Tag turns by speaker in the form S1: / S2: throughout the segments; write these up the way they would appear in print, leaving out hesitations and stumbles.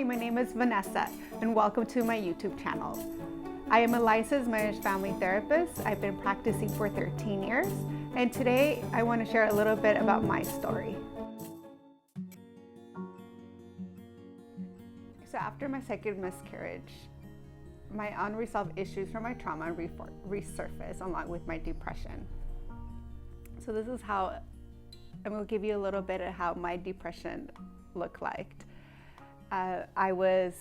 S1: my name is Vanessa, and welcome to my YouTube channel. I am a licensed marriage family therapist. I've been practicing for 13 years, and today I want to share a little bit about my story. So after my second miscarriage, my unresolved issues from my trauma resurfaced along with my depression. So this is how, I'm going to give you a little bit of how my depression looked like. I was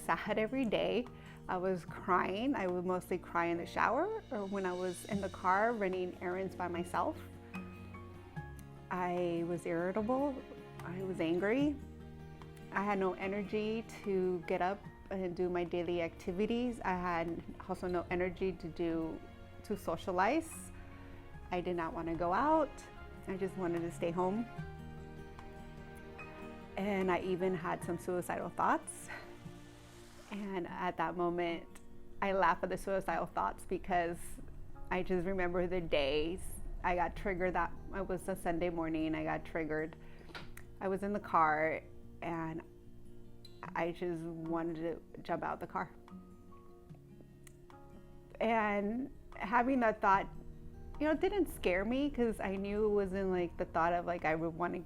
S1: sad every day. I was crying. I would mostly cry in the shower or when I was in the car running errands by myself. I was irritable. I was angry. I had no energy to get up and do my daily activities. I had also no energy to socialize. I did not want to go out. I just wanted to stay home. And I even had some suicidal thoughts. And at that moment, I laugh at the suicidal thoughts because I just remember the days I got triggered. That it was a Sunday morning. I got triggered. I was in the car and I just wanted to jump out the car. And having that thought, it didn't scare me because I knew it wasn't like the thought of like I would want to,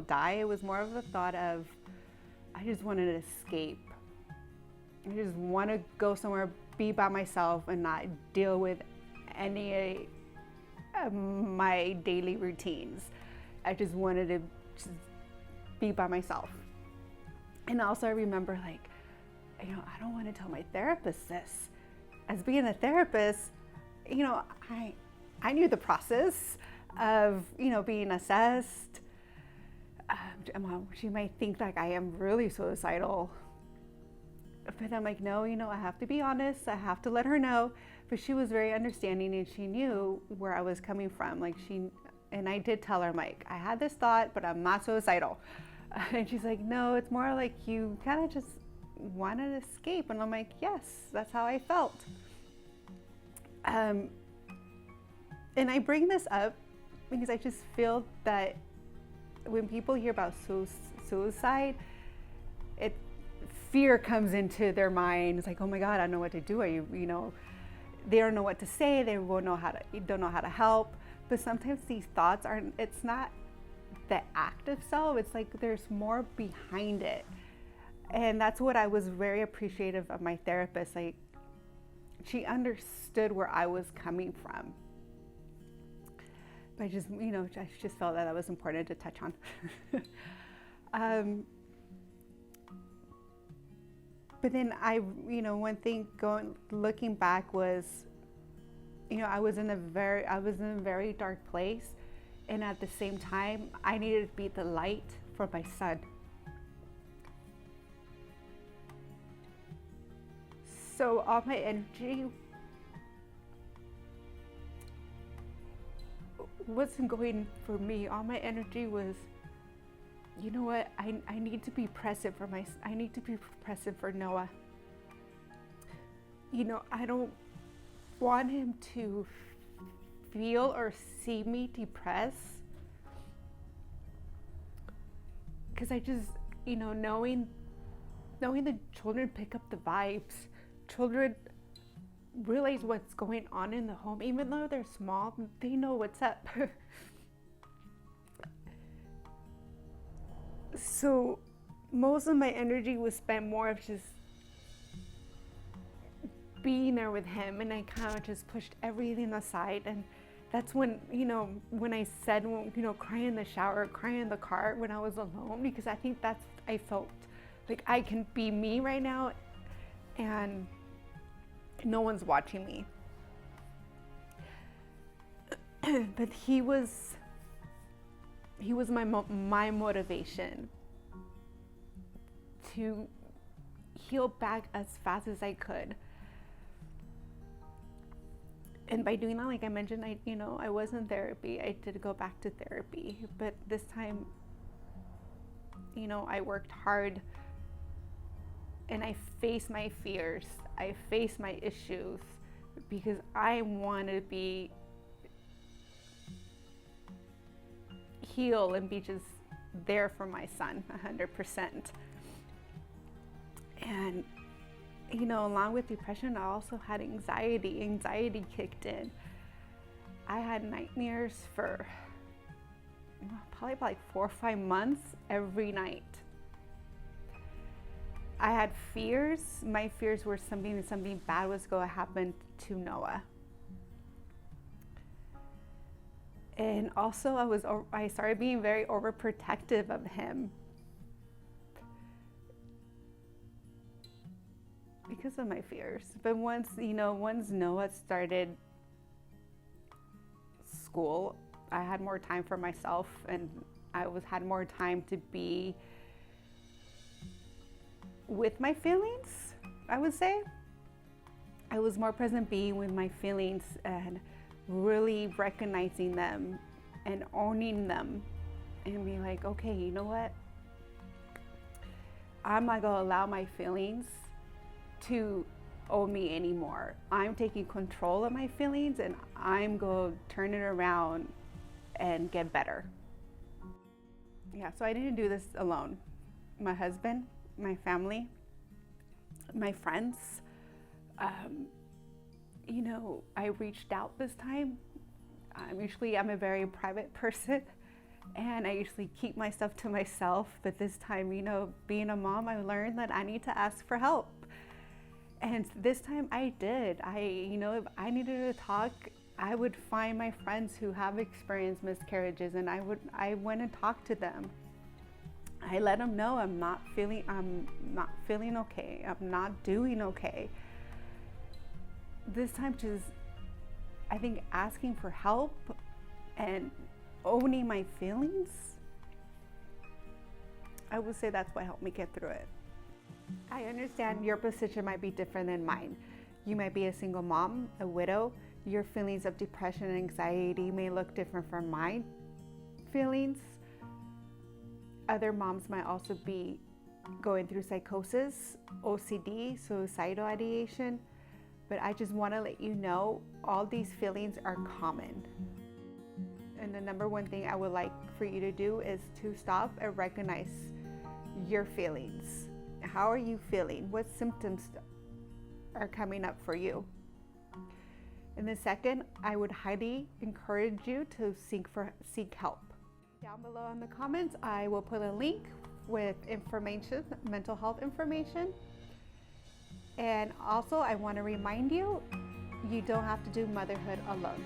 S1: die. It was more of a thought of I just wanted to escape. I just want to go somewhere, be by myself, and not deal with any of my daily routines. I just wanted to just be by myself. And also I remember I don't want to tell my therapist this. As being a therapist, I knew the process of, being assessed. She might think like I am really suicidal. But I'm like, no, I have to be honest. I have to let her know. But she was very understanding and she knew where I was coming from. And I did tell her, I'm like, I had this thought, but I'm not suicidal. And she's like, no, it's more like you kind of just wanted to escape. And I'm like, yes, that's how I felt. And I bring this up because I just feel that when people hear about suicide, fear comes into their mind. It's like, oh my God, I don't know what to do. They don't know what to say. They don't know how to help. But sometimes these thoughts it's not the act itself. It's like there's more behind it. And that's what I was very appreciative of my therapist. Like, she understood where I was coming from. But I just felt that was important to touch on. But then one thing looking back was, I was in a very dark place. And at the same time, I needed to be the light for my son. So all my energy wasn't going for me. All my energy was, you know what? I need to be present for I need to be present for Noah. I don't want him to feel or see me depressed. Because I just, knowing the children pick up the vibes. Children realize what's going on in the home. Even though they're small, they know what's up. So most of my energy was spent more of just being there with him, and I kind of just pushed everything aside. And that's when, when I said, cry in the shower, cry in the car when I was alone, because I think I felt like I can be me right now and no one's watching me. But he was my motivation to heal back as fast as I could. And by doing that, like I mentioned, I was in therapy. I did go back to therapy, but this time, I worked hard and I faced my fears. I faced my issues because I wanted to be heal and be just there for my son 100%. And, you know, along with depression, I also had anxiety. Anxiety kicked in. I had nightmares for probably about like 4 or 5 months every night. I had fears. My fears were something bad was going to happen to Noah. And also I started being very overprotective of him because of my fears. But once Noah started school, I had more time for myself, and had more time to be with my feelings, I would say. I was more present being with my feelings and really recognizing them and owning them and being like, okay, you know what? I'm not gonna allow my feelings to own me anymore. I'm taking control of my feelings, and I'm gonna turn it around and get better. Yeah, so I didn't do this alone. My husband, my family, my friends, I reached out this time. I'm a very private person, and I usually keep my stuff to myself. But this time, being a mom, I learned that I need to ask for help. And this time I did. If I needed to talk, I would find my friends who have experienced miscarriages, and I went and talked to them. I let them know I'm not feeling okay. I'm not doing okay. This time, I think asking for help and owning my feelings, I would say that's what helped me get through it. I understand your position might be different than mine. You might be a single mom, a widow. Your feelings of depression and anxiety may look different from my feelings. Other moms might also be going through psychosis, OCD, suicidal ideation. But I just want to let you know all these feelings are common. And the number one thing I would like for you to do is to stop and recognize your feelings. How are you feeling? What symptoms are coming up for you? And the second, I would highly encourage you to seek help. Down below in the comments, I will put a link with information, mental health information. And also, I want to remind you, you don't have to do motherhood alone.